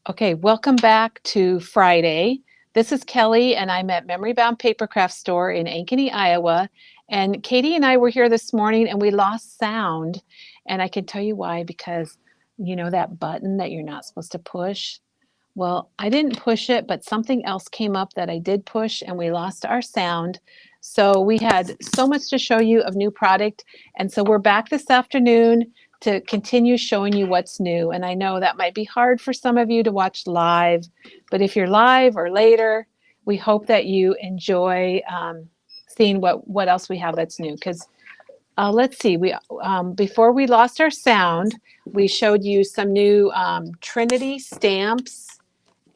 Okay, welcome back to Friday. This is Kelly, and I'm at Memory Bound Papercraft Store in Ankeny, Iowa. And Katie and I were here this morning, and we lost sound. And I can tell you why, because you know that button that you're not supposed to push? Well, I didn't push it, but something else came up that I did push, and we lost our sound. So we had so much to show you of new product. And so we're back this afternoon to continue showing you what's new. And I know that might be hard for some of you to watch live, but if you're live or later, we hope that you enjoy seeing what else we have that's new. Because let's see, we before we lost our sound, we showed you some new Trinity stamps,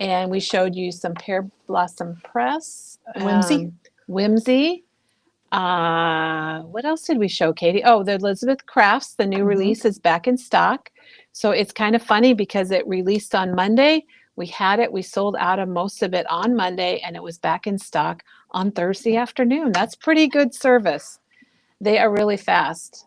and we showed you some Pear Blossom Press, Whimsy. Whimsy. What else did we show, Katie? Oh, the Elizabeth Crafts, the new release is back in stock. So it's kind of funny because it released on Monday. We had it, we sold out of most of it on Monday, and it was back in stock on Thursday afternoon. That's pretty good service. They are really fast.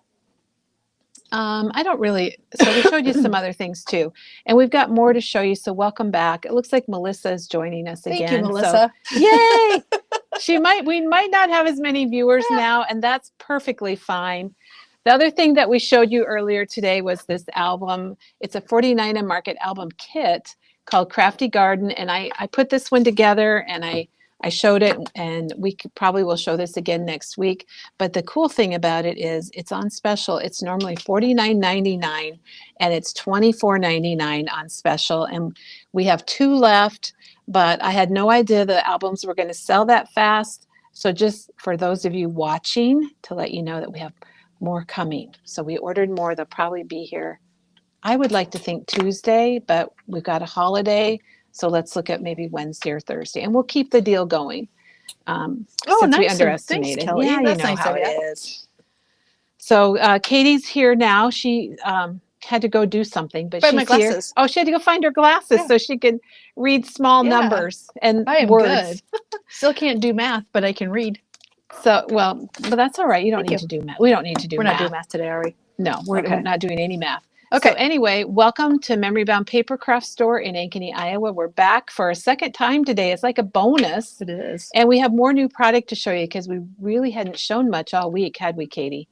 I don't really, so we showed you some other things too. And we've got more to show you, so welcome back. It looks like Melissa is joining us Thank again. you, Melissa. So, yay! We might not have as many viewers now, and that's perfectly fine. The other thing that we showed you earlier today was this album. It's a 49 and Market album kit called Crafty Garden, and I put this one together, and I showed it, and probably will show this again next week. But the cool thing about it is it's on special. It's normally $49.99, and it's $24.99 on special, and we have 2 left. But I had no idea the albums were going to sell that fast. So just for those of you watching, to let you know that we have more coming. So we ordered more. They'll probably be here, I would like to think Tuesday, but we've got a holiday. So let's look at maybe Wednesday or Thursday, and we'll keep the deal going. Since we Nice. underestimated. Thanks, Kelly. Yeah, That's you know nice how of it you. is. So Katie's here now. She had to go do something, but Find my she's here. glasses. Oh, she had to go find her glasses Yeah. so she could read small Yeah. numbers and I am words. good. Still can't do math, but I can read. So, well, but that's all right. You don't Thank need you. to do math. We don't need to do We're math. not doing math today, are we? No, we're Okay. not doing any math. Okay. So anyway, welcome to Memory Bound Papercraft Store in Ankeny, Iowa. We're back for a second time today. It's like a bonus. It is. And we have more new product to show you because we really hadn't shown much all week, had we, Katie?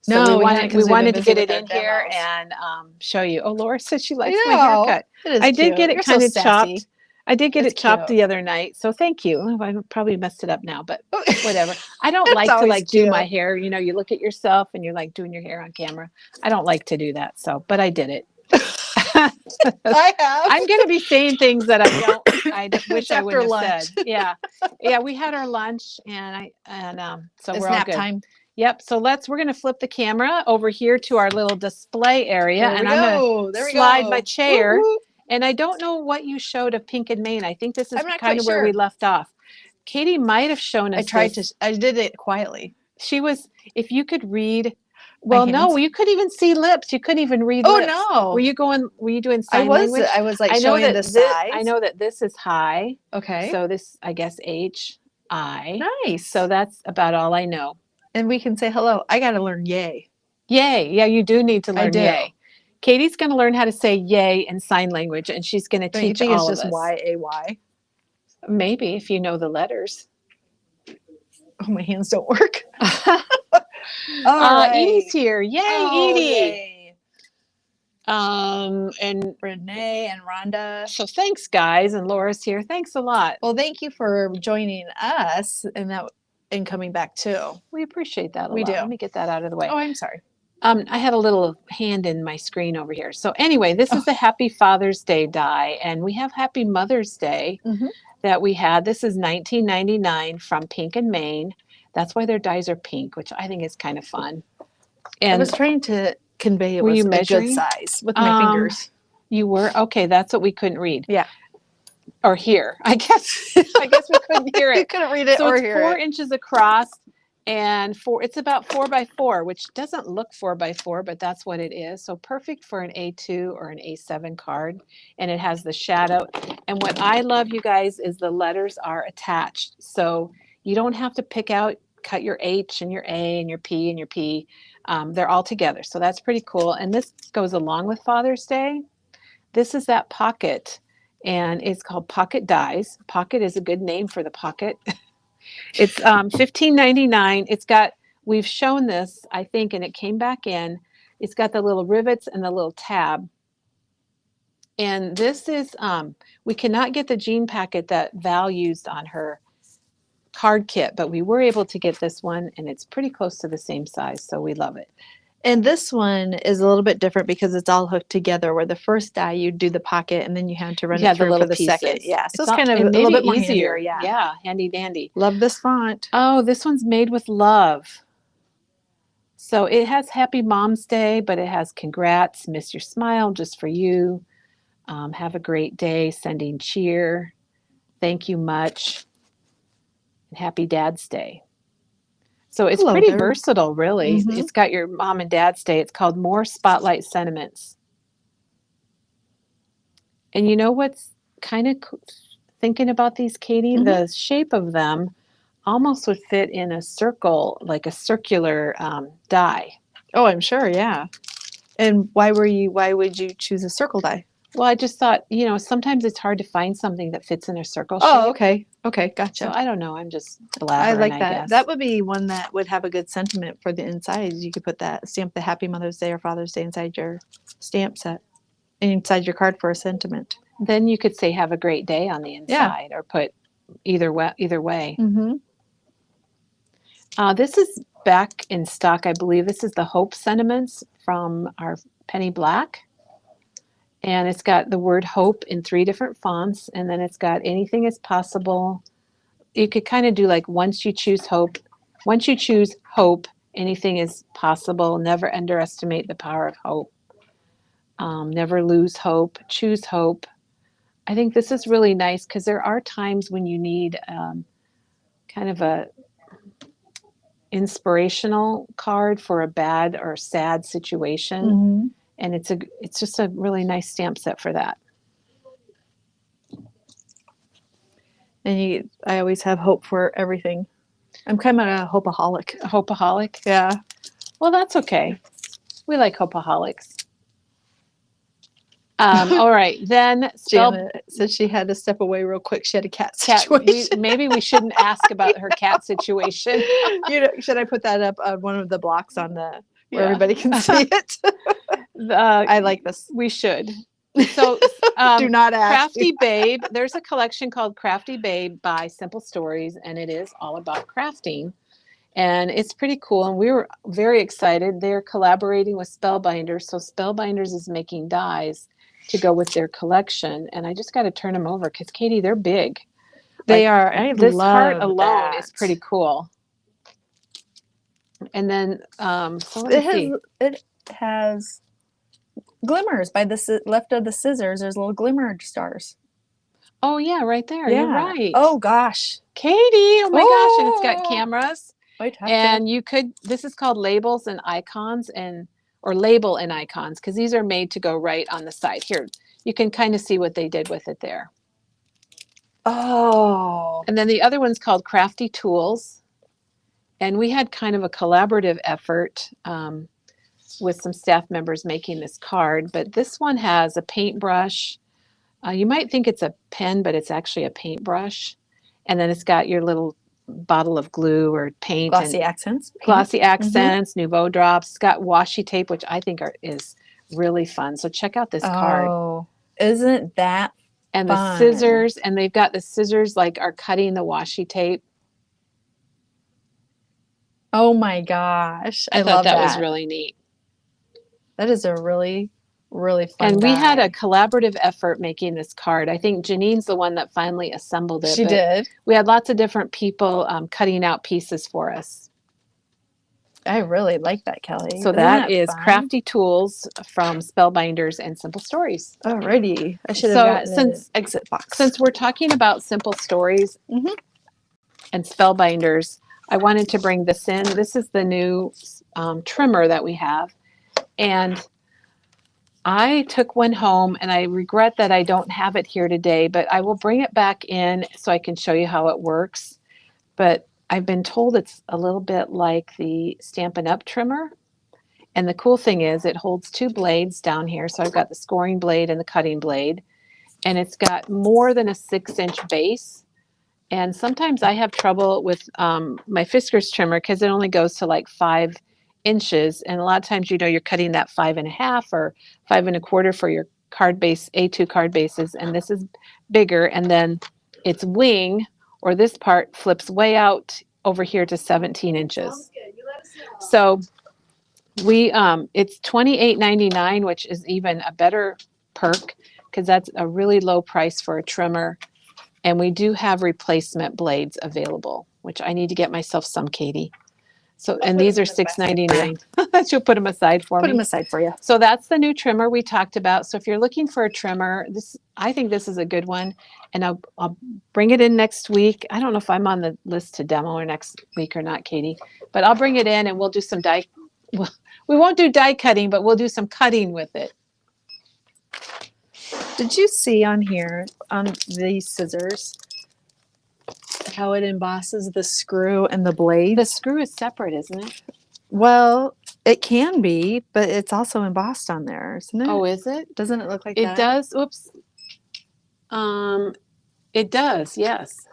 So No, we hadn't, 'cause we've wanted been to busy get it with our in here demos. and show you. Oh, Laura says she likes I my know. haircut. It is I did cute. get it You're kind so of sassy. chopped. I did get It's it chopped cute. the other night. So thank you. Oh, I probably messed it up now, but whatever. I don't It's like to always do cute. my hair. You know, you look at yourself and you're like doing your hair on camera. I don't like to do that. So, but I did it. I have. I'm going to be saying things that I wish I wouldn't have lunch. said. Yeah. Yeah. We had our lunch so It's we're all nap good. time. Yep. So we're going to flip the camera over here to our little display area, There and we I'm go. going There to we slide go. my chair. Whoop, whoop. And I don't know what you showed of Pink and Main. I think this is I'm not kind quite of where we sure. left off. Katie might have shown us. I did it quietly. She was, if you could read, well, no, hands? you couldn't even see lips. You couldn't even read Oh, lips. no. Were you doing sign language? I was like I know showing that the size. I know that this is high. Okay. So this, I guess, H-I. Nice. So that's about all I know. And we can say hello. I got to learn yay. Yay. Yeah, you do need to learn I do. yay. Katie's going to learn how to say yay in sign language, and she's going to teach all of us. You think it's just Y-A-Y? Maybe, if you know the letters. Oh, my hands don't work. Edie's here. Yay, Edie. Yay. And Renee and Rhonda. So thanks, guys, and Laura's here. Thanks a lot. Well, thank you for joining us and coming back too. We appreciate that a lot. We do. Let me get that out of the way. Oh, I'm sorry. I had a little hand in my screen over here. So anyway, this is the Happy Father's Day die, and we have Happy Mother's Day that we had. This is $19.99 from Pink and Main. That's why their dies are pink, which I think is kind of fun. And I was trying to convey it was a good size with my fingers. You were? Okay, that's what we couldn't read. Yeah. Or hear. I guess we couldn't hear it. We couldn't read it so or it's hear 4 it. inches across, and it's about 4 by 4, which doesn't look 4 by 4, but that's what it is. So perfect for an A2 or an A7 card. And it has the shadow. And what I love, you guys, is the letters are attached. So you don't have to cut your H and your A and your P and your P. They're all together. So that's pretty cool. And this goes along with Father's Day. This is that pocket. and it's called Pocket Dies. Pocket is a good name for the pocket. It's $15.99. We've shown this, I think, and it came back in. It's got the little rivets and the little tab. And this is, we cannot get the jean packet that Val used on her card kit, but we were able to get this one, and it's pretty close to the same size, so we love it. And this one is a little bit different because it's all hooked together, where the first die you do the pocket and then you have to run it through for the second. Yeah, so it's kind of a little bit more easier. Yeah, handy dandy. Love this font. Oh, this one's made with love. So it has Happy Mom's Day, but it has congrats, miss your smile, just for you. Have a great day, sending cheer. Thank you much. And happy Dad's Day. So it's pretty versatile, really. Mm-hmm. It's got your mom and dad's day. It's called More Spotlight Sentiments. And you know what's kind of thinking about these, Katie? Mm-hmm. The shape of them almost would fit in a circle, like a circular die. Oh, I'm sure, yeah. And why would you choose a circle die? Well, I just thought, sometimes it's hard to find something that fits in a circle shape. Oh, okay. Okay, gotcha. So I don't know. I'm just blabbering, I like that. I guess. That would be one that would have a good sentiment for the inside. You could put that, stamp the Happy Mother's Day or Father's Day inside your stamp set, inside your card for a sentiment. Then you could say "Have a great day" on the inside, or put either way. Mm-hmm. This is back in stock, I believe. This is the Hope Sentiments from our Penny Black. And it's got the word hope in 3 different fonts. And then it's got anything is possible. You could kind of do like once you choose hope, anything is possible. Never underestimate the power of hope. Never lose hope. Choose hope. I think this is really nice because there are times when you need kind of a inspirational card for a bad or sad situation. Mm-hmm. And it's just a really nice stamp set for that. And I always have hope for everything. I'm kind of a hopeaholic. A hopeaholic? Yeah. Well, that's okay. We like hopeaholics. All right, then Janet said she had to step away real quick. She had a cat situation. Maybe we shouldn't ask about her cat situation. Should I put that up on one of the blocks on the where everybody can see it? I like this. We should. So do not ask. Crafty Babe. There's a collection called Crafty Babe by Simple Stories, and it is all about crafting. And it's pretty cool. And we were very excited. They're collaborating with Spellbinders. So Spellbinders is making dies to go with their collection. And I just got to turn them over because, Katie, they're big. They are. This heart alone is pretty cool. And then it has glimmers by the left of the scissors. There's little glimmer stars. Oh yeah, right there. Yeah. You're right. Oh gosh, Katie! Oh my gosh! And it's got cameras. And this is called labels and icons, or label and icons, because these are made to go right on the side. Here, you can kind of see what they did with it there. Oh. And then the other one's called Crafty Tools. And we had kind of a collaborative effort with some staff members making this card. But this one has a paintbrush. You might think it's a pen, but it's actually a paintbrush. And then it's got your little bottle of glue or paint. Glossy accents. Nouveau drops. It's got washi tape, which I think is really fun. So check out this card. Oh, isn't that and fun? The scissors. And they've got the scissors are cutting the washi tape. Oh my gosh. I thought that was really neat. That is a really, really fun And we had a collaborative effort making this card. I think Janine's the one that finally assembled it. She did. We had lots of different people cutting out pieces for us. I really like that, Kelly. So that is fun? Crafty Tools from Spellbinders and Simple Stories. Alrighty. I should have gotten an exit box. Since we're talking about Simple Stories and Spellbinders, I wanted to bring this in. This is the new trimmer that we have. And I took one home, and I regret that I don't have it here today, but I will bring it back in so I can show you how it works. But I've been told it's a little bit like the Stampin' Up! Trimmer. And the cool thing is it holds 2 blades down here. So I've got the scoring blade and the cutting blade. and it's got more than a 6-inch base. And sometimes I have trouble with my Fiskars trimmer because it only goes to like 5 inches. And a lot of times, you're cutting that 5.5 or 5.25 for your card base, A2 card bases. And this is bigger. And then its wing, or this part, flips way out over here to 17 inches. So it's $28.99, which is even a better perk because that's a really low price for a trimmer. And we do have replacement blades available, which I need to get myself some, Katie. So, and these are $6.99. She'll put them aside for me. Put them aside for you. So that's the new trimmer we talked about. So if you're looking for a trimmer, I think this is a good one. And I'll bring it in next week. I don't know if I'm on the list to demo or next week or not, Katie, but I'll bring it in and we'll do some die. Well, we won't do die cutting, but we'll do some cutting with it. Did you see on here, on these scissors, how it embosses the screw and the blade? The screw is separate, isn't it? Well, it can be, but it's also embossed on there, isn't it? Oh, is it? Doesn't it look like It that? does. Oops. It does, yes.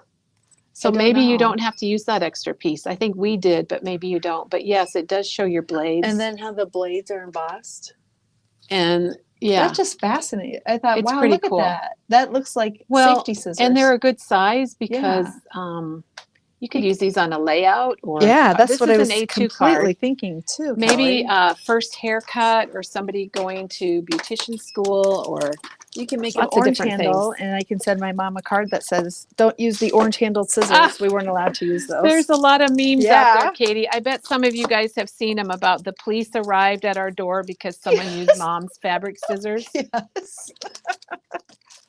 So maybe you don't have to use that extra piece. I think we did, but maybe you don't. But yes, it does show your blades. And then how the blades are embossed. And yeah. That's just fascinating. I thought, It's wow, pretty look cool. at that. That looks like safety scissors. And they're a good size because you could use these on a layout. Or that's what I was an A2 completely card. thinking too. Maybe first haircut or somebody going to beautician school, or you can make lots an of orange different handle, things. and I can send my mom a card that says, "Don't use the orange-handled scissors." We weren't allowed to use those. There's a lot of memes out there, Katie. I bet some of you guys have seen them about the police arrived at our door because someone used mom's fabric scissors. Yes.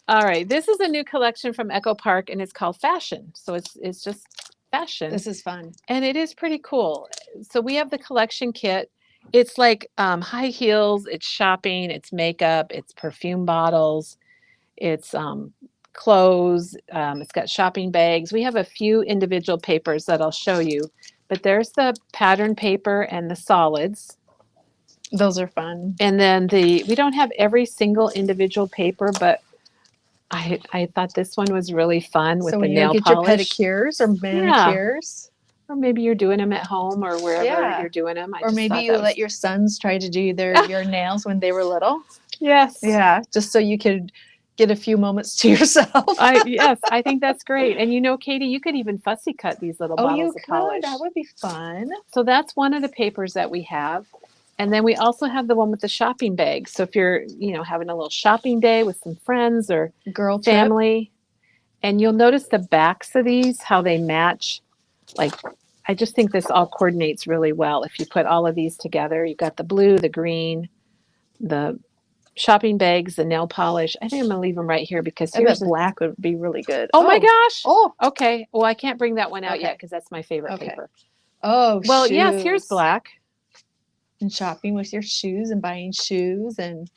All right, this is a new collection from Echo Park, and it's called Fashion. So it's just fashion. This is fun. And it is pretty cool. So we have the collection kit. It's like high heels, it's shopping, it's makeup, it's perfume bottles, it's clothes, it's got shopping bags. We have a few individual papers that I'll show you, but there's the pattern paper and the solids. Those are fun. And then we don't have every single individual paper, but I thought this one was really fun with the nail polish. So when you get your pedicures or manicures. Or maybe you're doing them at home or wherever you're doing them. Or maybe you let your sons try to do your nails when they were little. Yes. Yeah, just so you could get a few moments to yourself. Yes, I think that's great. And Katie, you could even fussy cut these little bottles of polish. That would be fun. So that's one of the papers that we have. And then we also have the one with the shopping bag. So if you're, having a little shopping day with some friends or girl family, and you'll notice the backs of these, how they match. Like, I just think this all coordinates really well. If you put all of these together, you've got the blue, the green, the shopping bags, the nail polish. I think I'm going to leave them right here because I bet black would be really good. Oh my gosh. Oh, okay. Well, I can't bring that one out yet because that's my favorite paper. Oh, well, yes, here's black. And shopping with your shoes and buying shoes. And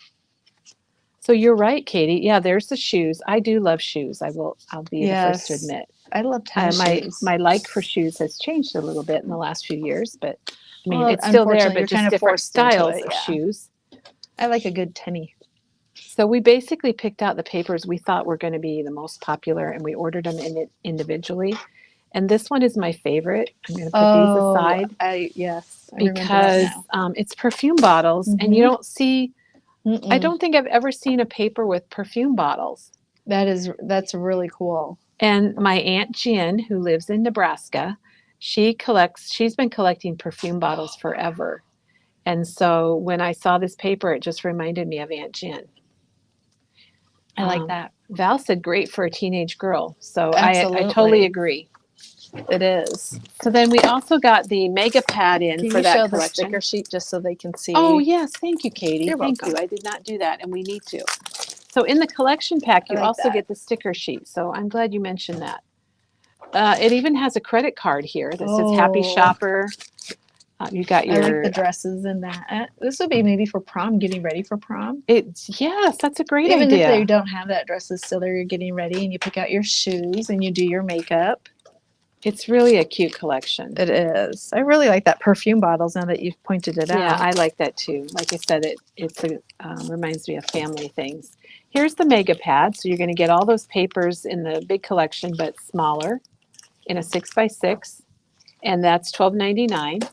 so you're right, Katie. Yeah, there's the shoes. I do love shoes. I'll be the first to admit. I love tennis shoes. My like for shoes has changed a little bit in the last few years, but I mean, it's still there, but just different styles of shoes. I like a good tenny. So we basically picked out the papers we thought were going to be the most popular, and we ordered them individually. And this one is my favorite. I'm going to put these aside. Because it's perfume bottles, and you don't see. I don't think I've ever seen a paper with perfume bottles. That's really cool. And my Aunt Jen, who lives in Nebraska, she's been collecting perfume bottles forever. And so when I saw this paper, it just reminded me of Aunt Jen. I like that. Val said great for a teenage girl. So I totally agree. It is. So then we also got the mega pad in for that collection. Can you show the sticker sheet just so they can see? Oh, yes. Thank you, Katie. You're welcome. Thank you. I did not do that, and we need to. So in the collection pack, you also get the sticker sheet. So I'm glad you mentioned that. It even has a credit card here that says Happy Shopper. You got your... I like the dresses in that. This would be maybe for prom, getting ready for prom. Yes, that's a great idea. Even if they don't have that dresses still there, you're getting ready and you pick out your shoes and you do your makeup. It's really a cute collection. It is. I really like that perfume bottles now that you've pointed it Yeah, out. I like that too. Like I said, reminds me of family things. Here's the mega pad. So you're going to get all those papers in the big collection, but smaller in a 6x6. And that's $12.99.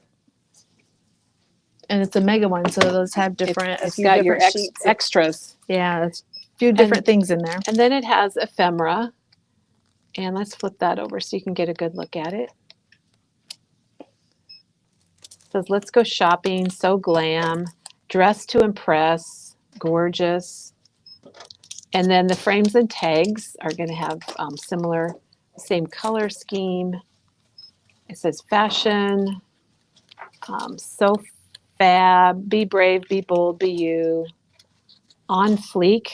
And it's a mega one, so those have different, a It's few got your different sheets. extras. Yeah, it's a few different things in there. And then it has ephemera. And let's flip that over so you can get a good look at it. It says, let's go shopping, so glam, dress to impress, gorgeous. And then the frames and tags are going to have similar, same color scheme. It says fashion, so fab, be brave, be bold, be you, on fleek.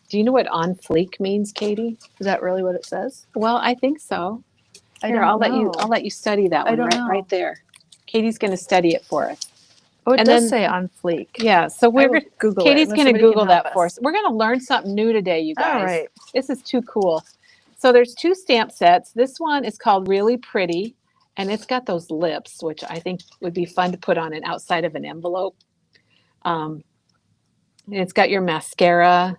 Do you know what on fleek means, Katie? Is that really what it says? Well, I think so. Here, I'll let you. I'll let you study that one right there. Katie's going to study it for us. Oh, it And does then- say on fleek. Yeah, so Google Katie's it. going to Google that for us. We're going to learn something new today, you guys. All right. This is too cool. So there's 2 stamp sets. This one is called Really Pretty, and it's got those lips, which I think would be fun to put on an outside of an envelope. And it's got your mascara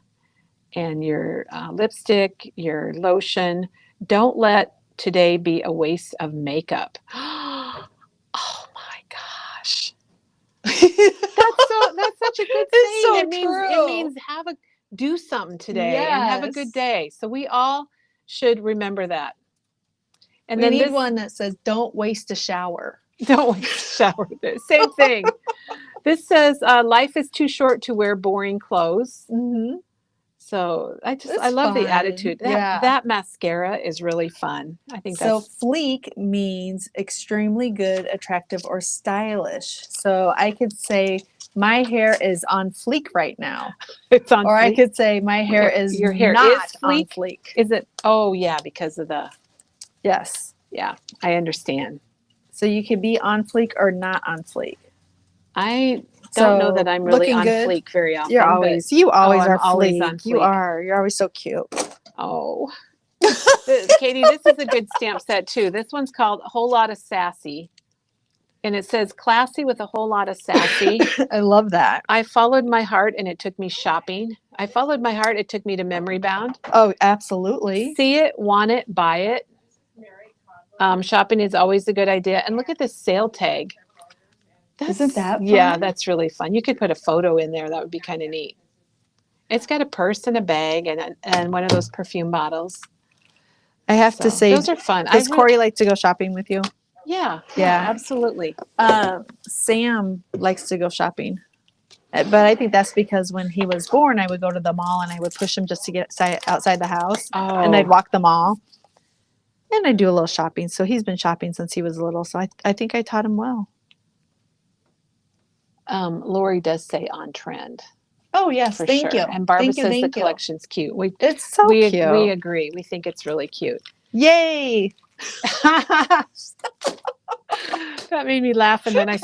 and your lipstick, your lotion. Don't let today be a waste of makeup. Oh my gosh. That's such a good saying. It's so It true. means do something today and have a good Yes. day. So we all should remember that. And We then need one that says, "Don't waste a shower." don't waste a shower. Same thing. This says life is too short to wear boring clothes. Mm-hmm. So I It's love the fun. attitude. That mascara is really fun. I think So that's fleek means extremely good, attractive, or stylish. So I could say my hair is on fleek right now. it's on. Or I fleek. could say my hair is Your hair not is on fleek? fleek. Is it? Oh yeah, because of the. Yes. Yeah, I understand. So you could be on fleek or not on fleek. I don't know that I'm really on good. fleek very often. You always are I'm always on fleek. You fleek. are. You're always so cute. Oh. Katie, this is a good stamp set too. This one's called A Whole Lot of Sassy. And it says classy with a whole lot of sassy. I love that. I followed my heart and it took me shopping. I followed my heart, it took me to Memory Bound. Oh, absolutely. See it, want it, buy it. Shopping is always a good idea. And look at this sale tag. Isn't that fun? Yeah, that's really fun. You could put a photo in there. That would be kind of neat. It's got a purse and a bag and one of those perfume bottles. I have to say, those are fun. Does Corey like to go shopping with you? Yeah, Yeah. absolutely. Sam likes to go shopping. But I think that's because when he was born, I would go to the mall and I would push him just to get outside the house. Oh. And I'd walk the mall. And I'd do a little shopping. So he's been shopping since he was little. So I think I taught him well. Lori does say on trend. Oh, yes. Thank you. And Barbara says the you. collection's cute. It's so cute. We agree. We think it's really cute. Yay. That made me laugh, and then I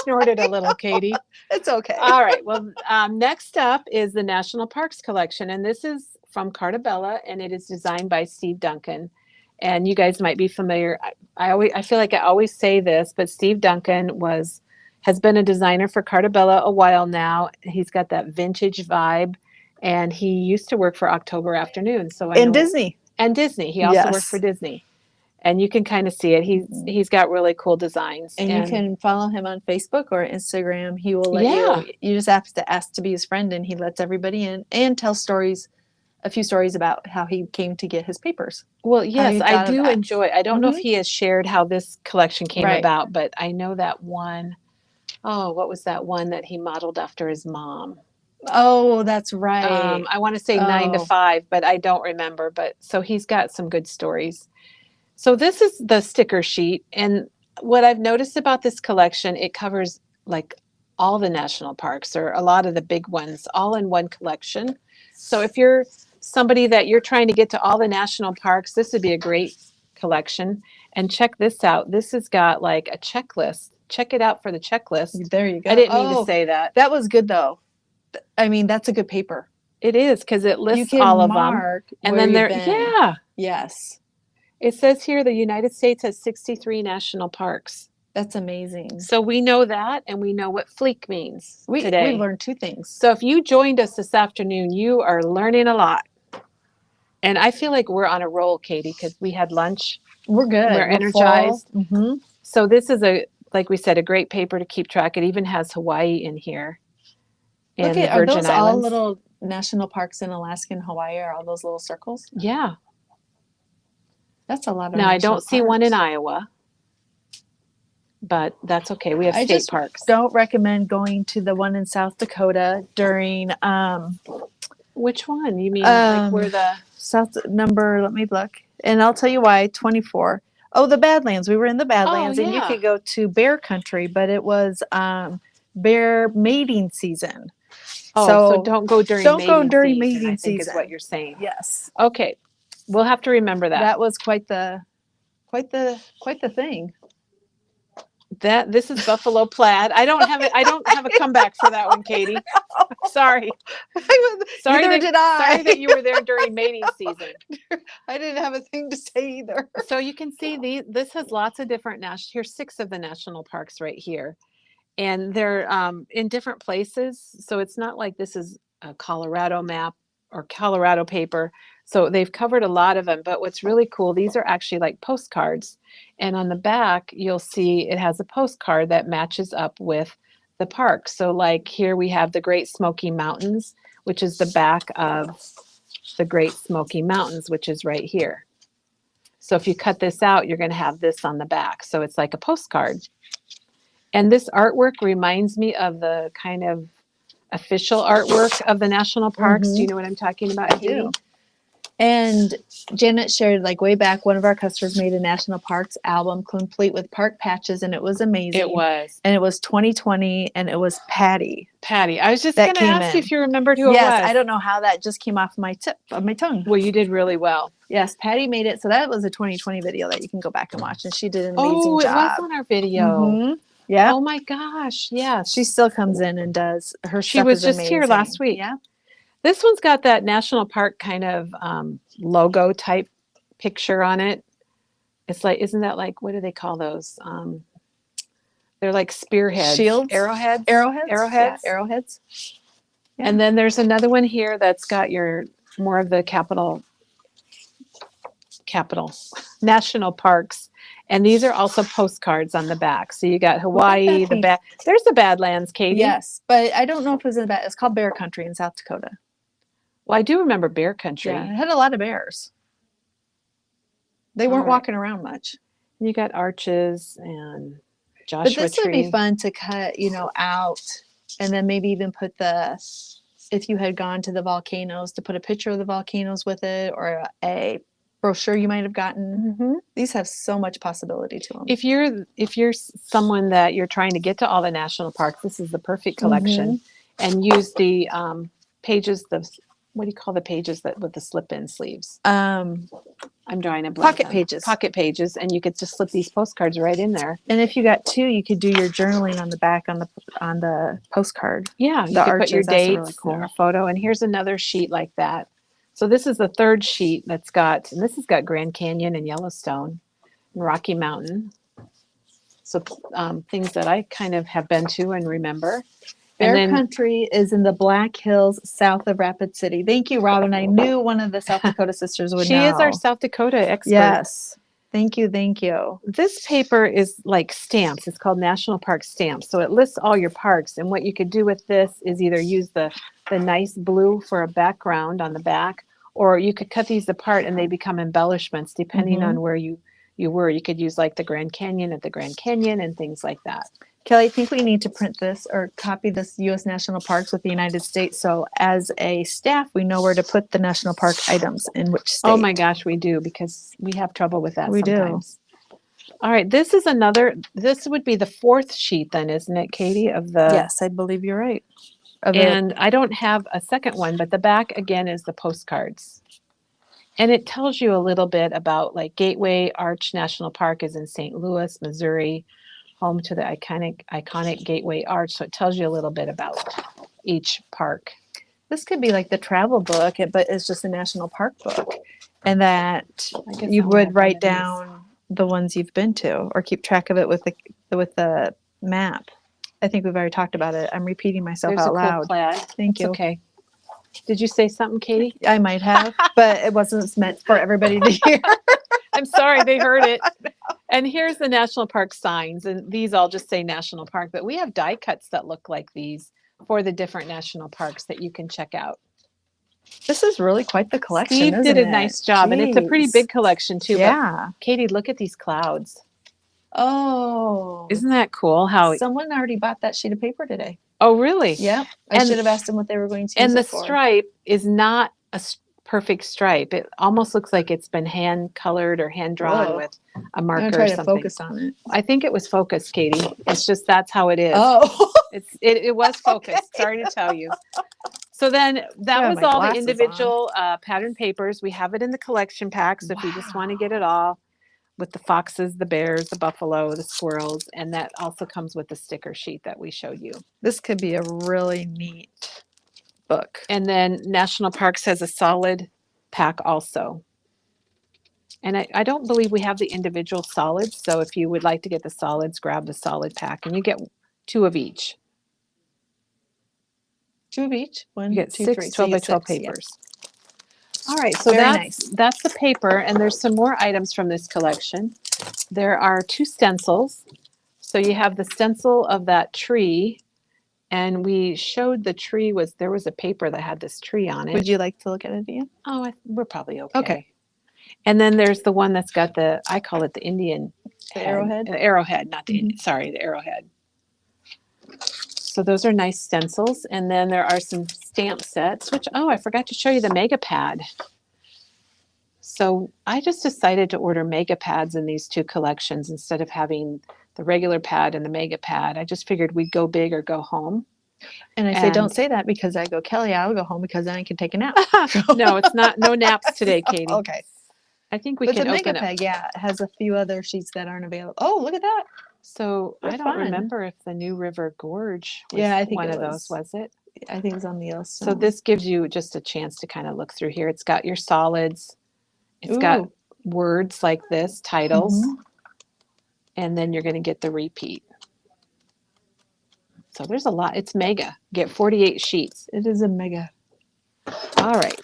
snorted a little, Katie. It's okay. All right. Well, next up is the National Parks Collection, and this is from Carta Bella, and it is designed by Steve Duncan. And you guys might be familiar. I feel like I always say this, but Steve Duncan has been a designer for Carta Bella a while now. He's got that vintage vibe, and he used to work for October Afternoon. So Disney. And Disney. He also worked for Disney. And you can kind of see it. He's got really cool designs. And you can follow him on Facebook or Instagram. He will let you. You just have to ask to be his friend, and he lets everybody in and tell a few stories about how he came to get his papers. Well, yes, I do enjoy. I don't know if Mhm. he has shared how this collection came about, but I know that one. Oh, what was that one that he modeled after his mom? Oh, that's right. I want to say 9 to 5, but I don't remember. But so he's got some good stories. So this is the sticker sheet. And what I've noticed about this collection, it covers like all the national parks or a lot of the big ones all in one collection. So if you're somebody that you're trying to get to all the national parks, this would be a great collection. And check this out. This has got like a checklist. Check it out for the checklist. There you go. I didn't mean to say that. That was good though. I mean, that's a good paper. It is because it lists you can all of mark them. And then where you've been. yeah. Yes. It says here the United States has 63 national parks. That's amazing. So we know that, and we know what fleek means We today. learned 2 things. So if you joined us this afternoon, you are learning a lot. And I feel like we're on a roll, Katie, because we had lunch. We're good. We're energized. Mm-hmm. So this is like we said, a great paper to keep track. It even has Hawaii in here. And Okay, the Virgin are those Islands. all little national parks in Alaska and Hawaii? Are all those little circles? Yeah. That's a lot of Now, I don't see one in parks. Iowa, but that's okay. We have I state just parks. don't recommend going to the one in South Dakota during Which one? You mean like where the South number, let me look. And I'll tell you why, 24. Oh, the Badlands. We were in the Badlands, and you yeah. could go to bear country, but it was bear mating season. Oh, so don't go during mating season, I think is what you're saying. Yes. Okay. We'll have to remember that. That was quite the thing. This is buffalo plaid. I don't have a comeback for that one, Katie. Sorry. Neither did I. Sorry that you were there during mating season. I didn't have a thing to say either. So you can see this has lots of different here's 6 of the national parks right here. And they're in different places. So it's not like this is a Colorado map or Colorado paper. So they've covered a lot of them. But what's really cool, these are actually like postcards. And on the back, you'll see it has a postcard that matches up with the park. So like here we have the Great Smoky Mountains, which is the back of the Great Smoky Mountains, which is right here. So if you cut this out, you're going to have this on the back. So it's like a postcard. And this artwork reminds me of the kind of official artwork of the national parks. Do you know what I'm talking about? I do. And Janet shared, like way back, one of our customers made a national parks album complete with park patches, and it was amazing. It was. And it was 2020, and it was Patty. Patty. I was just going to ask you if you remembered who it was. Yes, I don't know how that just came off my tip of my tongue. Well, you did really well. Yes, Patty made it. So that was a 2020 video that you can go back and watch, and she did an amazing job. Oh, it was on our video. Mm-hmm. Yeah. Oh my gosh. Yes. She still comes in and does her stuff. She was just here last week. Yeah. This one's got that national park kind of logo type picture on it. It's like, isn't that like, what do they call those? They're like spearheads. Shields? Arrowheads? Arrowheads? Arrowheads. Yeah, arrowheads. Yeah. And then there's another one here that's got more of the capital national parks. And these are also postcards on the back. So you got Hawaii, there's the Badlands, Katie. Yes, but I don't know if it was in that. It's called Bear Country in South Dakota. Well, I do remember bear country. Yeah, it had a lot of bears. They weren't walking around much. You got arches and Joshua tree. But this would be fun to cut, out, and then maybe even put if you had gone to the volcanoes, to put a picture of the volcanoes with it, or a brochure you might have gotten. Mm-hmm. These have so much possibility to them. If you're someone that you're trying to get to all the national parks, this is the perfect collection. And use the pages, what do you call the pages with the slip-in sleeves? I'm drawing a blank. Pocket pages, and you could just slip these postcards right in there. And if you got 2, you could do your journaling on the back on the postcard. Yeah, you could put your dates, really cool. Or a photo. And here's another sheet like that. So this is the 3rd sheet and this has got Grand Canyon and Yellowstone and Rocky Mountain. So things that I kind of have been to and remember. Bear Country is in the Black Hills south of Rapid City. Thank you, Robin. I knew one of the South Dakota sisters would know. She is our South Dakota expert. Yes. Thank you. Thank you. This paper is like stamps. It's called National Park Stamps. So it lists all your parks. And what you could do with this is either use the nice blue for a background on the back, or you could cut these apart and they become embellishments depending on where you were. You could use like the Grand Canyon at the Grand Canyon and things like that. Kelly, I think we need to print this or copy this U.S. National Parks with the United States. So as a staff, we know where to put the national park items in which state. Oh my gosh, we do, because we have trouble with that sometimes. Do. All right, this would be the 4th sheet then, isn't it, Katie? Yes, I believe you're right. And I don't have a second one, but the back again is the postcards. And it tells you a little bit about like Gateway Arch National Park is in St. Louis, Missouri, home to the iconic Gateway Arch. So it tells you a little bit about each park. This could be like the travel book, but it's just a national park book. and that I guess you I'll would have write one of these. down the ones you've been to, or keep track of it with the map. I think we've already talked about it. I'm repeating myself There's a out cool loud. plaid. Thank It's you. okay. Did you say something, Katie? I might have, but it wasn't meant for everybody to hear. I'm sorry, they heard it. And here's the national park signs, and these all just say national park, but we have die cuts that look like these for the different national parks that you can check out. This is really quite the collection, Steve isn't did a it? nice job, and it's a pretty Jeez. big collection too. Yeah. But Katie, look at these clouds. Oh. Isn't that cool? How? Someone already bought that sheet of paper today. Oh, really? Yep. I And- should have asked them what they were going to use And the it for. stripe is not a perfect stripe. It almost looks like it's been hand colored or hand drawn Whoa. with a I'm marker gonna try or to something. focus on it. I think it was focused, Katie. It's just that's how it is. Oh. It was focused. Okay. Sorry to tell you. So then that Yeah, was my all the glasses individual pattern papers. We have it in the collection pack. So if you just want to get it all with the foxes, the bears, the buffalo, the squirrels, and that also comes with the sticker sheet that we showed you. This could be a really neat book. And then National Parks has a solid pack also. And I don't believe we have the individual solids. So if you would like to get the solids, grab the solid pack and you get 2 of each. 2 of each. One, You get 2, 6 3. 12 by 12 6, papers. All right, so Very that's nice. that's the paper, and there's some more items from this collection. There are 2 stencils. So you have the stencil of that tree, and we showed the tree there was a paper that had this tree on it. Would you like to look at it again? Oh, we're probably okay. Okay. And then there's the one that's got I call it the Indian The head. arrowhead? The arrowhead, not the Indian, sorry, the arrowhead. So those are nice stencils. And then there are some stamp sets, which, I forgot to show you the Mega Pad. So I just decided to order Mega Pads in these 2 collections instead of having the regular pad and the Mega Pad. I just figured we'd go big or go home. And I say, don't say that because I go, Kelly, I'll go home because then I can take a nap. No, it's not. No naps today, Katie. Okay. I think we But can the open Mega it. Peg, yeah, it has a few other sheets that aren't available. Oh, look at that. So They're I don't fun. remember if the New River Gorge was Yeah, I think one it of those, was it? I think it was on the list. So this gives you just a chance to kind of look through here. It's got your solids. It's got words like this, titles. And then you're going to get the repeat. So there's a lot. It's mega. Get 48 sheets. It is a mega. All right.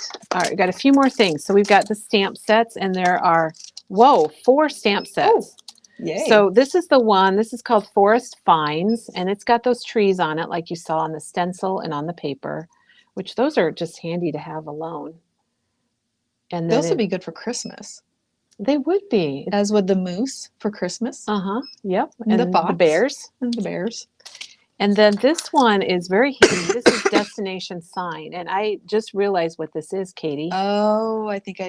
We've got a few more things. So we've got the stamp sets, and there are, 4 stamp sets. Yay. So this is the one. This is called Forest Finds, and it's got those trees on it like you saw on the stencil and on the paper, which those are just handy to have alone. And then those would be good for Christmas. They would be. As would the moose for Christmas. Yep. And the fox. The bears. And the bears. And then this one is very handy. This is Destination Sign. And I just realized what this is, Katie. Oh, I think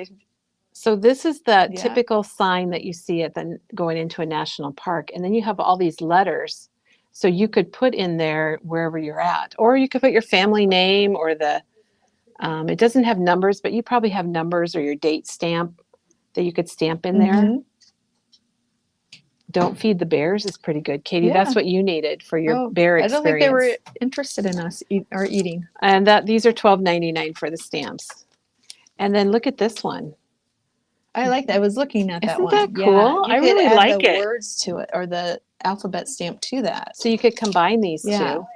So this is the typical sign that you see at going into a national park. And then you have all these letters. So you could put in there wherever you're at. Or you could put your family name or it doesn't have numbers, but you probably have numbers or your date stamp that you could stamp in there. Don't Feed the Bears is pretty good. Katie, that's what you needed for your bear experience. I don't think they were interested in us eating. And these are $12.99 for the stamps. And then look at this one. I like that. I was looking at that one. Isn't that cool? I really like it. Words to it or the alphabet stamp to that. So you could combine these 2.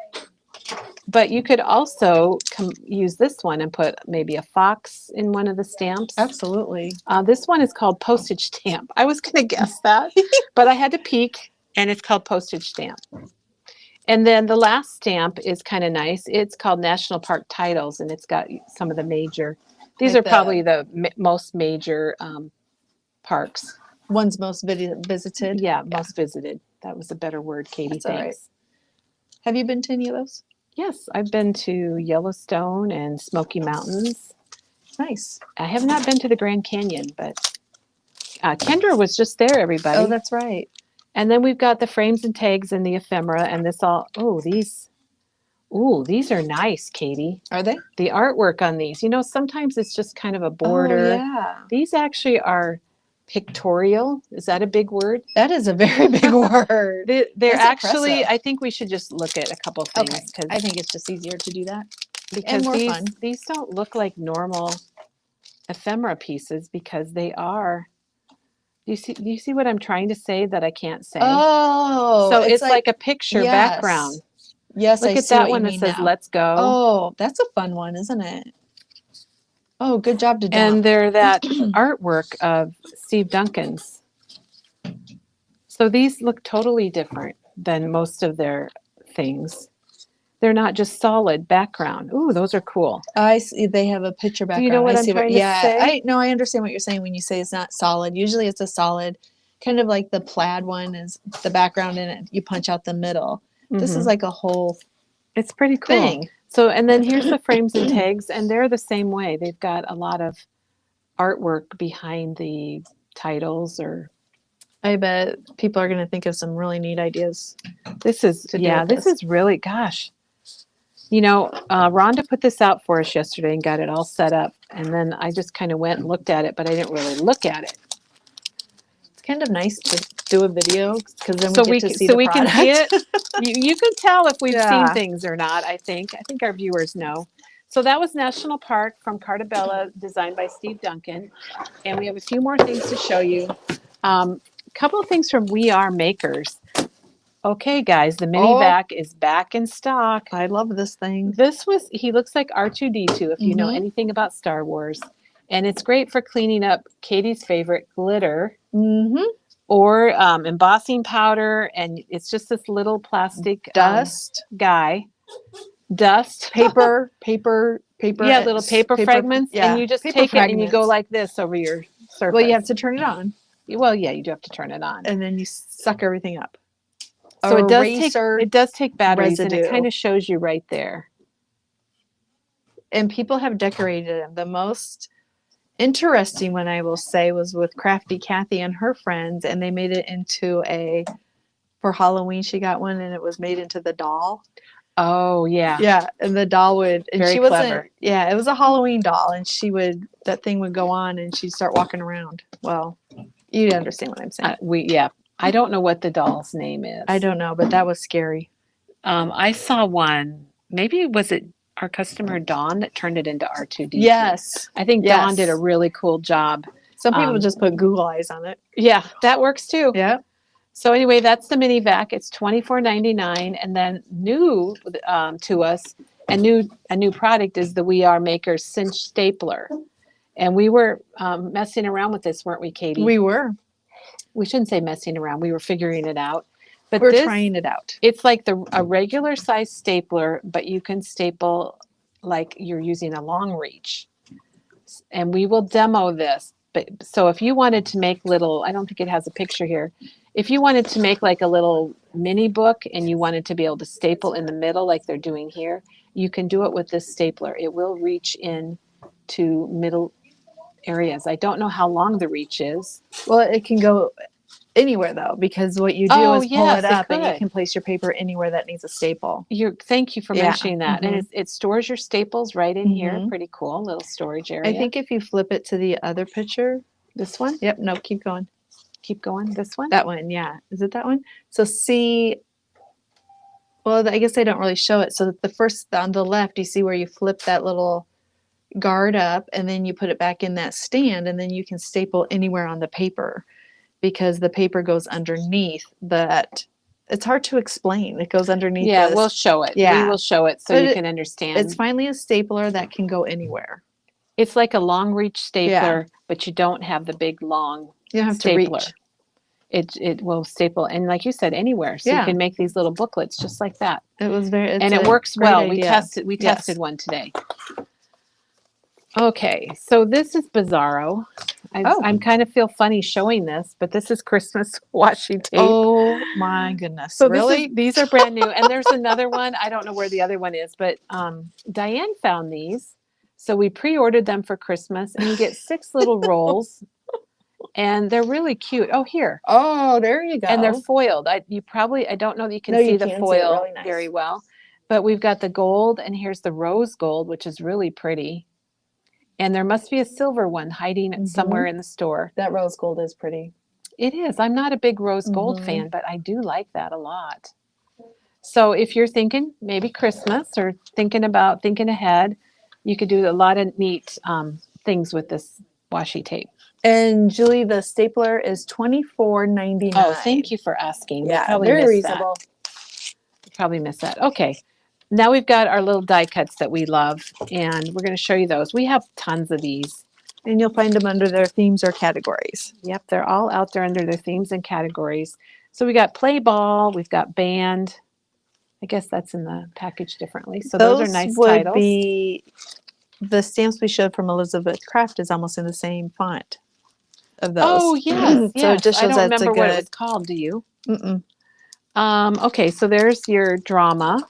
But you could also use this one and put maybe a fox in one of the stamps. Absolutely. This one is called postage stamp. I was going to guess that, but I had to peek, and it's called postage stamp. And then the last stamp is kind of nice. It's called National Park Titles, and it's got some of the major. These are probably the most major parks. Ones most visited? Yeah, most visited. That was a better word, Katie. That's thanks. all right. Have you been to any of those? Yes, I've been to Yellowstone and Smoky Mountains. Nice. I have not been to the Grand Canyon, but Kendra was just there, everybody. Oh, that's right. And then we've got the frames and tags and the ephemera and these are nice, Katie. Are they? The artwork on these. Sometimes it's just kind of a border. Oh, yeah. These actually are pictorial. Is that a big word? That is a very big word. They're actually, impressive. I think we should just look at a couple things. Okay. I think it's just easier to do that. Because and more fun. These don't look like normal ephemera pieces because they are. Do you see what I'm trying to say that I can't say? Oh, so it's like a picture background. Yes, Look I at see that what you one that mean says now. "Let's go." Oh, that's a fun one, isn't it? Oh, good job to And dump. they're that artwork of Steve Duncan's. So these look totally different than most of their things. They're not just solid background. Ooh, those are cool. I see they have a picture Do you know background. what I I'm see what, trying to yeah, say? I no, I understand what you're saying when you say it's not solid. Usually it's a solid, kind of like the plaid one is the background in it. You punch out the middle. This is like a whole It's pretty cool. thing. So, and then here's the frames and tags, and they're the same way. They've got a lot of artwork behind the titles or I bet people are going to think of some really neat ideas. this is To do with this this. is really gosh. You know, Rhonda put this out for us yesterday and got it all set up, and then I just kind of went and looked at it, but I didn't really look at it. It's kind of nice to do a video because then So we get to see so the we product. can see it. You can tell if we've seen Yeah. things or not. I think our viewers know. So that was National Park from Cartabella, designed by Steve Duncan, and we have a few more things to show you. A couple of things from We Are Makers. Okay, guys, the mini vac is back in stock. I love this thing. He looks like R2D2 if you know anything about Star Wars. And it's great for cleaning up Katie's favorite glitter or embossing powder. And it's just this little plastic Dust. guy. Dust. Paper. Yeah, little paper fragments. Yeah, and you just take it and you go like this over your surface. Well, you have to turn it on. Well, yeah, you do have to turn it on. And then you suck everything up. So it does take batteries, and it kind of shows you right there. And people have decorated them. The most interesting one, I will say, was with Crafty Kathy and her friends, and they made it into for Halloween she got one, and it was made into the doll. Oh, yeah. Yeah, and the doll would, and Very she clever. wasn't, yeah, it was a Halloween doll, and that thing would go on, and she'd start walking around. Well, you understand what I'm saying. I don't know what the doll's name is. I don't know, but that was scary. I saw one. Maybe was it our customer Dawn that turned it into R2D2? Yes. I think Dawn did a really cool job. Some people just put Google eyes on it. Yeah, that works too. Yeah. So anyway, that's the mini vac. It's $24.99, and then new to us, a new product is the We Are Makers cinch stapler, and we were messing around with this, weren't we, Katie? We were. We shouldn't say messing around. We were figuring it out. But we're trying it out. It's like a regular size stapler, but you can staple like you're using a long reach. And we will demo this. But so if you wanted to make I don't think it has a picture here. If you wanted to make like a little mini book and you wanted to be able to staple in the middle like they're doing here, you can do it with this stapler. It will reach in to middle areas. I don't know how long the reach is. Well, it can go anywhere though, because what you do is pull it up and you can place your paper anywhere that needs a staple. Thank you for mentioning that. And it stores your staples right in here. Pretty cool little storage area. I think if you flip it to the other picture. This one? Yep. No, keep going. Keep going. This one? That one. Yeah. Is it that one? So see, well, I guess they don't really show it. So the first on the left, you see where you flip that little guard up and then you put it back in that stand and then you can staple anywhere on the paper because the paper goes underneath that. It's hard to explain. It goes underneath. Yeah, we'll show it. Yeah. We will show it so you can understand. It's finally a stapler that can go anywhere. It's like a long reach stapler, but you don't have the big long you don't have stapler. To reach. It will staple, and like you said, anywhere. So you can make these little booklets just like that. It was it works well. We tested one today. Okay, so this is Bizarro. I'm kind of feel funny showing this, but this is Christmas washi tape. Oh my goodness! So really, these are brand new, and there's another one. I don't know where the other one is, but Diane found these, so we pre-ordered them for Christmas, and you get 6 little rolls. And they're really cute. Oh, here. Oh, there you go. And they're foiled. I don't know that you can see the foil really very well. But we've got the gold, and here's the rose gold, which is really pretty. And there must be a silver one hiding somewhere in the store. That rose gold is pretty. It is. I'm not a big rose gold fan, but I do like that a lot. So if you're thinking maybe Christmas or thinking ahead, you could do a lot of neat things with this washi tape. And Julie, the stapler is $24.99. Oh, thank you for asking. We Yeah, probably very missed reasonable. that. We probably missed that. Okay. Now we've got our little die cuts that we love, and we're going to show you those. We have tons of these. And you'll find them under their themes or categories. Yep, they're all out there under their themes and categories. So we got play ball, we've got band. I guess that's in the package differently. So those are nice would titles. be the stamps we showed from Elizabeth Craft is almost in the same font of those. Oh, yes. So it just I shows don't that's a remember what it was good. called. Do you? Mm-mm. Okay, so there's your drama.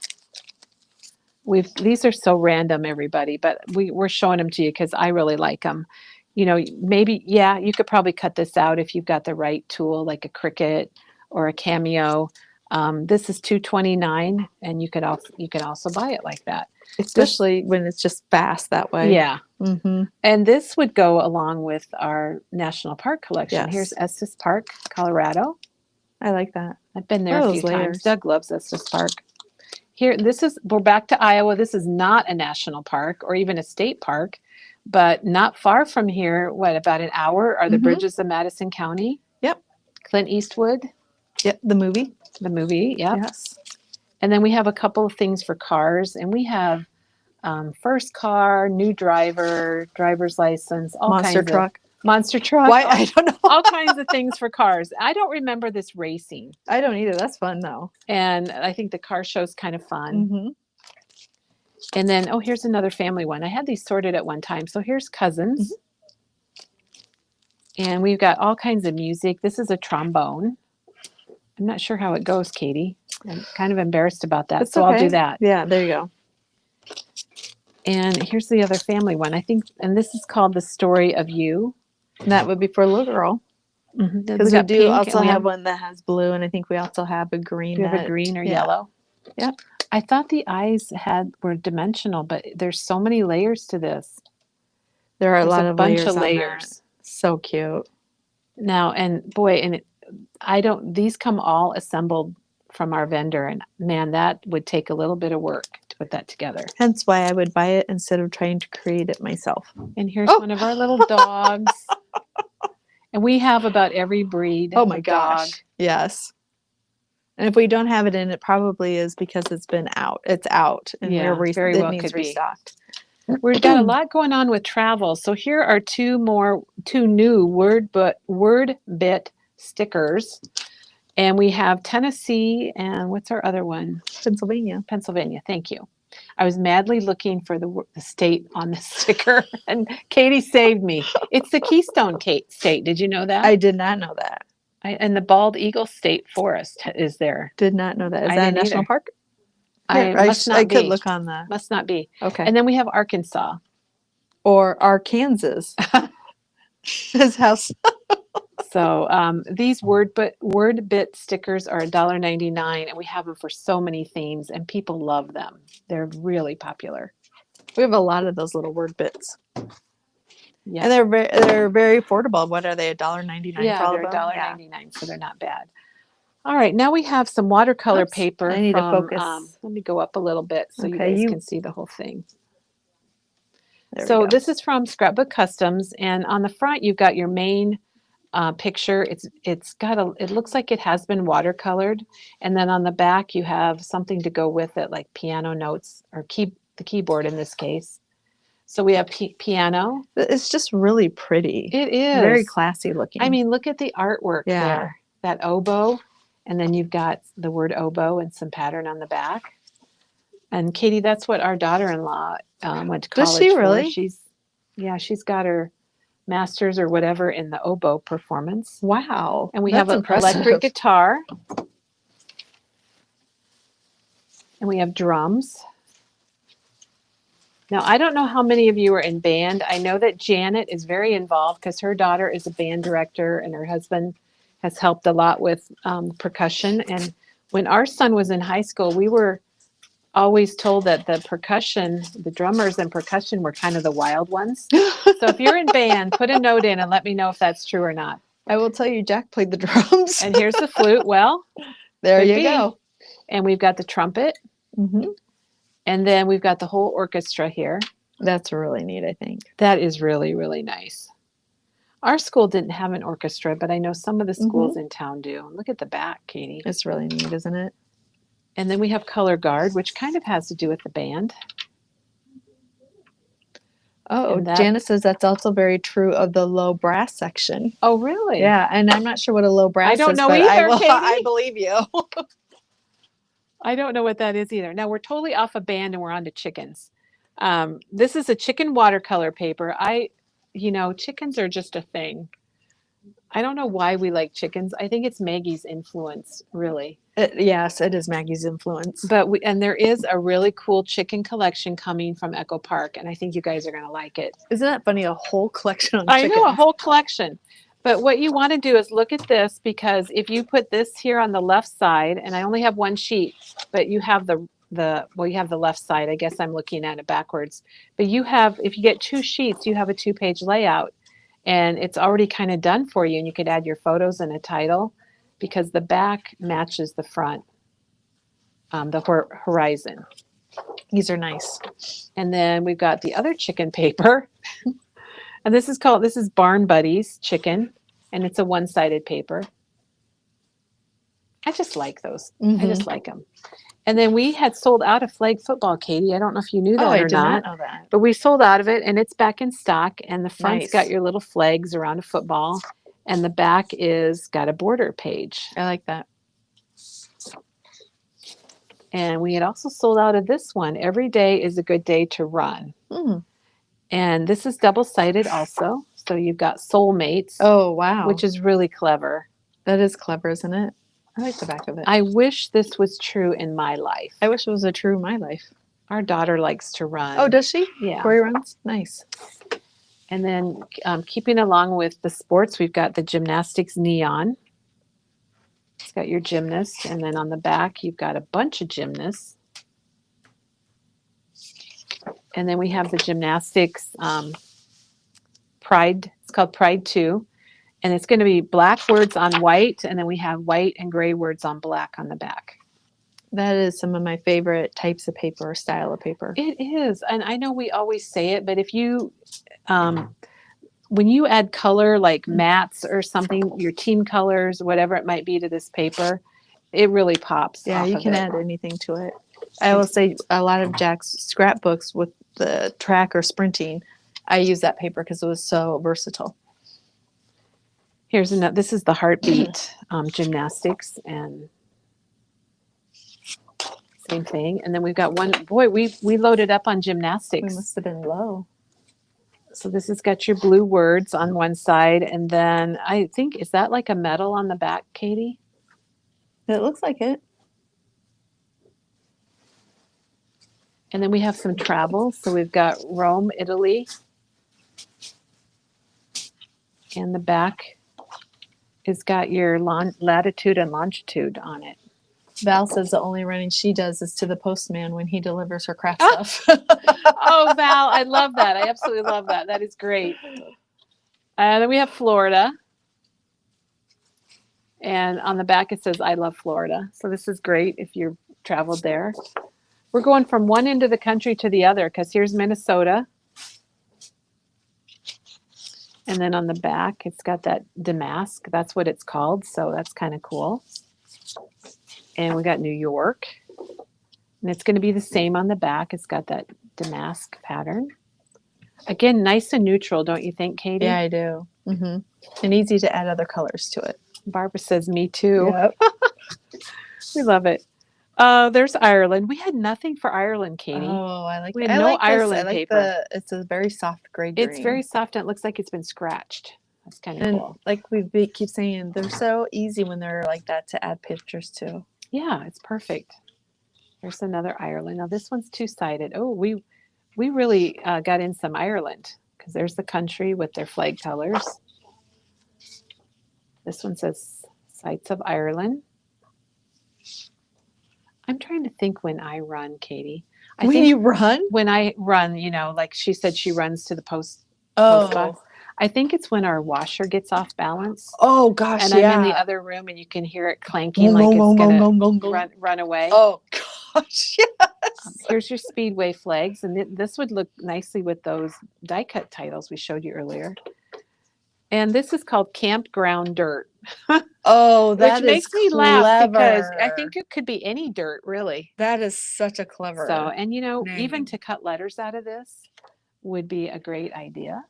These are so random, everybody, but we're showing them to you because I really like them. You know, maybe, yeah, you could probably cut this out if you've got the right tool, like a Cricut or a Cameo. This is $2.29, and you could also buy it like that. Especially when it's just fast that way. Yeah. Mm-hmm. And this would go along with our national park collection. Yes. Here's Estes Park, Colorado. I like that. I've been there a few Those layers. times. Doug loves Estes Park. Here, we're back to Iowa. This is not a national park or even a state park, but not far from here, about an hour, are the bridges of Madison County. Yep. Clint Eastwood. Yep, the movie. The movie, yep. Yes. And then we have a couple of things for cars, and we have first car, new driver, driver's license, all Monster kinds truck. Monster truck. Why? I don't know. All kinds of things for cars. I don't remember this racing. I don't either. That's fun though. And I think the car show's kind of fun. Mm-hmm. And then, here's another family one. I had these sorted at one time. So here's Cousins. Mm-hmm. And we've got all kinds of music. This is a trombone. I'm not sure how it goes, Katie. I'm kind of embarrassed about that. That's so okay. I'll do that. Yeah, there you go. And here's the other family one. I think, and this is called The Story of You. And that would be for a little girl. Because we do also have one that has blue, and I think we also have a green. We have a green or yellow. Yep. I thought the eyes were dimensional, but there's so many layers to this. There are a lot of bunch layers. Of layers. So cute. Now, and boy, these come all assembled from our vendor, and man, that would take a little bit of work to put that together. Hence why I would buy it instead of trying to create it myself. And here's one of our little dogs. And we have about every breed. Oh my dog. gosh. Yes. And if we don't have it in, it probably is because it's been out. It's out. And Yeah, very well needs could be. restocked. We've got a lot going on with travel. So here are two new word bit stickers. And we have Tennessee and what's our other one? Pennsylvania. Pennsylvania. Thank you. I was madly looking for the state on the sticker, and Katie saved me. It's the Keystone State. Did you know that? I did not know that. And the Bald Eagle State Forest is there. Did not know that. Is that a national park? I could look on that. Must not be. Okay. And then we have Arkansas. Or Arkansas. His house. So these word bit stickers are $1.99, and we have them for so many themes, and people love them. They're really popular. We have a lot of those little word bits. Yeah, and they're very affordable. What are they? $1.99. Yeah, they're $1.99, so they're not bad. All right, now we have some watercolor paper. I need to focus. Let me go up a little bit so you guys can see the whole thing. So this is from Scrapbook Customs, and on the front you've got your main picture. It looks like it has been watercolored, and then on the back you have something to go with it, like piano notes or the keyboard in this case. So we have piano. It's just really pretty. It is very classy looking. I mean, look at the artwork there. That oboe, and then you've got the word oboe and some pattern on the back. And Katie, that's what our daughter-in-law went to college. Does she really? She's got her master's or whatever in the oboe performance. Wow. And we have an electric guitar. And we have drums. Now, I don't know how many of you are in band. I know that Janet is very involved because her daughter is a band director and her husband has helped a lot with percussion. And when our son was in high school, we were always told that the drummers and percussion were kind of the wild ones. So if you're in band, put a note in and let me know if that's true or not. I will tell you, Jack played the drums. And here's the flute. Well, there you go. And we've got the trumpet. Mm-hmm. And then we've got the whole orchestra here. That's really neat, I think. That is really, really nice. Our school didn't have an orchestra, but I know some of the schools in town do. Look at the back, Katie. It's really neat, isn't it? And then we have color guard, which kind of has to do with the band. Oh, Janice says that's also very true of the low brass section. Oh, really? Yeah, and I'm not sure what a low brass is. I don't know but either, Katie. I believe you. I don't know what that is either. Now we're totally off a band and we're on to chickens. This is a chicken watercolor paper. Chickens are just a thing. I don't know why we like chickens. I think it's Maggie's influence, really. Yes, it is Maggie's influence. But there is a really cool chicken collection coming from Echo Park, and I think you guys are going to like it. Isn't that funny? A whole collection on chickens. I know, a whole collection. But what you want to do is look at this, because if you put this here on the left side, and I only have one sheet, but you have you have the left side. I guess I'm looking at it backwards. But if you get 2 sheets, you have a 2-page layout, and it's already kind of done for you, and you could add your photos and a title, because the back matches the front, the horizon. These are nice. And then we've got the other chicken paper. And this is Barn Buddies chicken, and it's a one-sided paper. I just like those. I just like them. And then we had sold out of flag football, Katie. I don't know if you knew that or I did not. not know that. But we sold out of it, and it's back in stock. And the front's got your little flags around a football, and the back is got a border page. I like that. And we had also sold out of this one. Every day is a good day to run. And this is double-sided also. So you've got soulmates. Oh, wow. Which is really clever. That is clever, isn't it? I like the back of it. I wish this was true in my life. I wish it was true in my life. Our daughter likes to run. Oh, does she? Yeah. Corey runs? Nice. And then keeping along with the sports, we've got the gymnastics neon. It's got your gymnast. And then on the back, you've got a bunch of gymnasts. And then we have the gymnastics Pride. It's called Pride 2. And it's going to be black words on white. And then we have white and gray words on black on the back. That is some of my favorite types of paper or style of paper. It is. And I know we always say it, but if you, when you add color like mats or something, your team colors, whatever it might be to this paper, it really pops. Yeah, you can add anything to it. I will say a lot of Jack's scrapbooks with the track or sprinting, I use that paper because it was so versatile. Here's another. This is the heartbeat gymnastics, and same thing. And then we've got one. Boy, we loaded up on gymnastics. We must have been low. So this has got your blue words on one side, and then I think, is that like a medal on the back, Katie? It looks like it. And then we have some travel. So we've got Rome, Italy. And the back has got your latitude and longitude on it. Val says the only running she does is to the postman when he delivers her craft stuff. Oh, Val, I love that. I absolutely love that. That is great. And then we have Florida. And on the back it says, I love Florida. So this is great if you've traveled there. We're going from one end of the country to the other, because here's Minnesota. And then on the back, it's got that damask. That's what it's called. So that's kind of cool. And we got New York. And it's going to be the same on the back. It's got that damask pattern. Again, nice and neutral, don't you think, Katie? Yeah, I do. Mm-hmm. And easy to add other colors to it. Barbara says, me too. Yep. We love it. There's Ireland. We had nothing for Ireland, Katie. Oh, I like. We had no Ireland paper. It's a very soft gray green. It's very soft and it looks like it's been scratched. That's kind of cool. Like we keep saying, they're so easy when they're like that to add pictures to. Yeah, it's perfect. There's another Ireland. Now this one's two-sided. Oh, we really got in some Ireland, because there's the country with their flag colors. This one says Sights of Ireland. I'm trying to think when I run, Katie. When you run? When I run, like she said, she runs to the post box. I think it's when our washer gets off balance. Oh, gosh, and yeah. I'm in the other room, and you can hear it clanking like it's going to run away. Oh, gosh, yes. Here's your Speedway flags, and this would look nicely with those die cut titles we showed you earlier. And this is called Campground Dirt. Oh, Which that is makes me laugh because I clever. think it could be any dirt, really. That is such a clever So, and you know, name. even to cut letters out of this would be a great idea.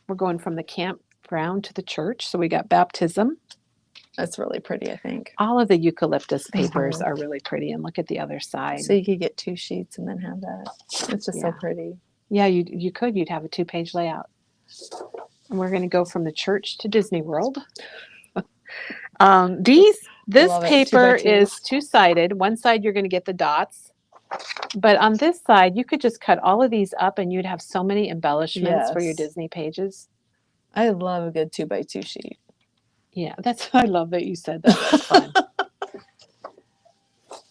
We're going from the campground to the church. So we got baptism. That's really pretty, I think. All of the eucalyptus papers are really pretty. And look at the other side. So you could get 2 sheets and then have that. It's just so pretty. Yeah, you could. You'd have a 2-page layout. And we're going to go from the church to Disney World. This paper is 2-sided. One side you're going to get the dots. But on this side, you could just cut all of these up and you'd have so many embellishments for your Disney pages. I love a good 2x2 sheet. Yeah, I love that you said that. That's fun.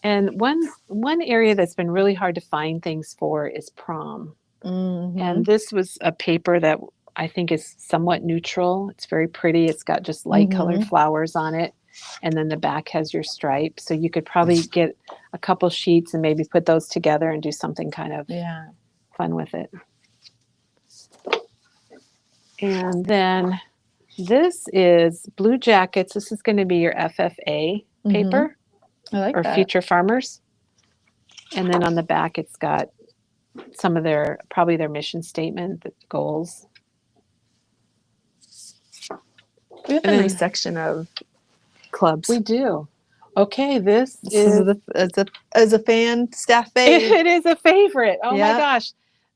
And one area that's been really hard to find things for is prom. Mm-hmm. And this was a paper that I think is somewhat neutral. It's very pretty. It's got just light colored flowers on it. And then the back has your stripe. So you could probably get a couple sheets and maybe put those together and do something kind of fun with it. And then this is Blue Jackets. This is going to be your FFA paper. I like that. Future Farmers. And then on the back, it's got some of probably their mission statement, the goals. We have a nice section of clubs. We do. Okay, this is as a fan, staff fave. It is a favorite. Oh my gosh.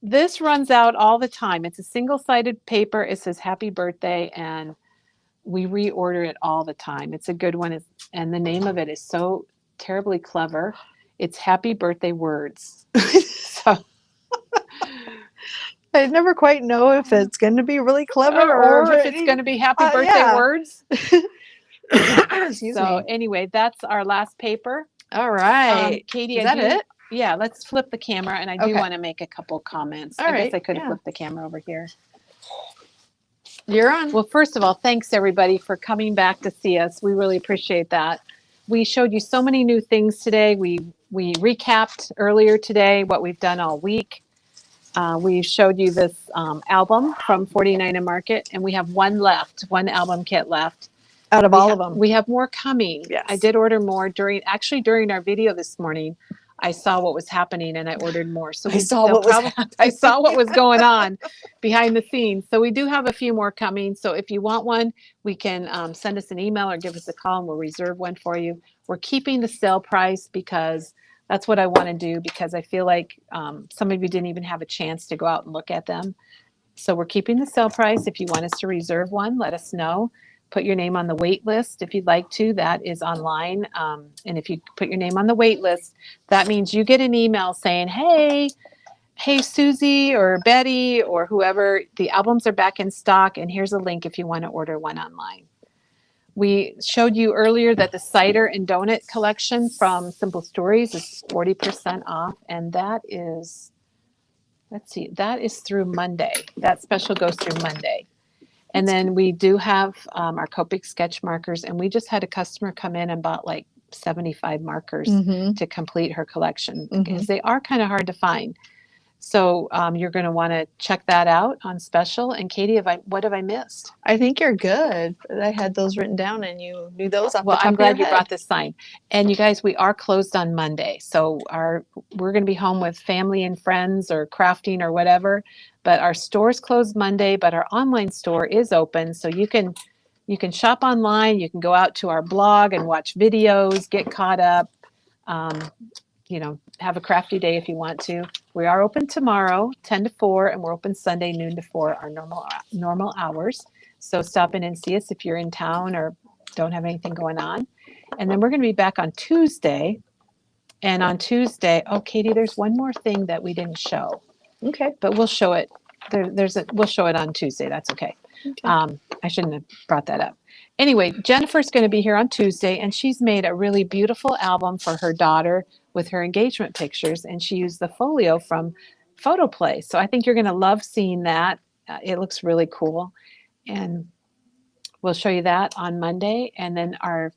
This runs out all the time. It's a single-sided paper. It says happy birthday, and we reorder it all the time. It's a good one. And the name of it is so terribly clever. It's Happy Birthday Words. So I never quite know if it's going to be really clever or if it's going to be Happy Birthday Words. Excuse me. Anyway, that's our last paper. All right. Katie, is that it? Yeah, let's flip the camera, and I do want to make a couple comments. I guess I could have flipped the camera over here. You're on. Well, first of all, thanks everybody for coming back to see us. We really appreciate that. We showed you so many new things today. We recapped earlier today what we've done all week. We showed you this album from 49 and Market, and we have one album kit left. Out of all of them. We have more coming. Yes. I did order more during our video this morning. I saw what was happening and I ordered more. So I saw what was going on behind the scenes. So we do have a few more coming. So if you want one, we can send us an email or give us a call and we'll reserve one for you. We're keeping the sale price because that's what I want to do, because I feel like some of you didn't even have a chance to go out and look at them. So we're keeping the sale price. If you want us to reserve one, let us know. Put your name on the wait list if you'd like to. That is online. And if you put your name on the wait list, that means you get an email saying, hey, Susie or Betty or whoever, the albums are back in stock, and here's a link if you want to order one online. We showed you earlier that the cider and donut collection from Simple Stories is 40% off, and that is, that is through Monday. That special goes through Monday. And then we do have our Copic sketch markers, and we just had a customer come in and bought like 75 markers to complete her collection because they are kind of hard to find. So you're going to want to check that out on special. And Katie, what have I missed? I think you're good. I had those written down and you knew those off the top of your head. Well, I'm glad you brought this sign. And you guys, we are closed on Monday. So we're going to be home with family and friends or crafting or whatever. But our store's closed Monday, but our online store is open. So you can shop online. You can go out to our blog and watch videos, get caught up. Have a crafty day if you want to. We are open tomorrow, 10 to 4, and we're open Sunday, noon to 4, our normal hours. So stop in and see us if you're in town or don't have anything going on. And then we're going to be back on Tuesday. And on Tuesday, Katie, there's one more thing that we didn't show. Okay. But we'll show it. We'll show it on Tuesday. That's okay. I shouldn't have brought that up. Anyway, Jennifer's going to be here on Tuesday, and she's made a really beautiful album for her daughter with her engagement pictures, and she used the folio from PhotoPlay. So I think you're going to love seeing that. It looks really cool. And we'll show you that on Monday. And then our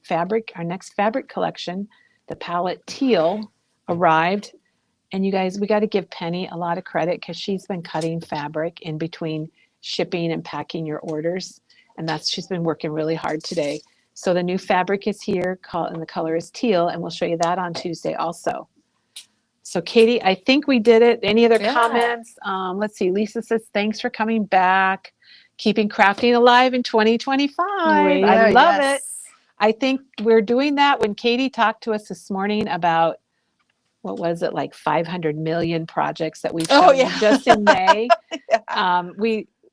next fabric collection, the palette teal, arrived. And you guys, we got to give Penny a lot of credit because she's been cutting fabric in between shipping and packing your orders. And she's been working really hard today. So the new fabric is here and the color is teal. And we'll show you that on Tuesday also. So Katie, I think we did it. Any other comments? Let's see. Lisa says, thanks for coming back. Keeping crafting alive in 2025. I love it. I think we're doing that when Katie talked to us this morning about, what was it, like 500 million projects that we've shown just in May.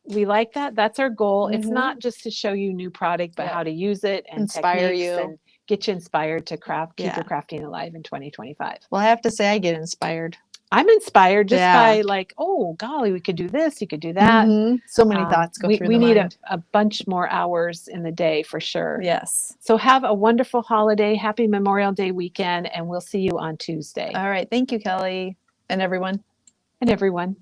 We like that. That's our goal. It's not just to show you new product, but how to use it and inspire techniques you and get you inspired to craft, keep your crafting alive in 2025. Well, I have to say I get inspired. I'm inspired just by like, oh, golly, we could do this. You could do that. So many thoughts go through the mind. We need a bunch more hours in the day for sure. Yes. So have a wonderful holiday. Happy Memorial Day weekend. And we'll see you on Tuesday. All right. Thank you, Kelly. And everyone. And everyone.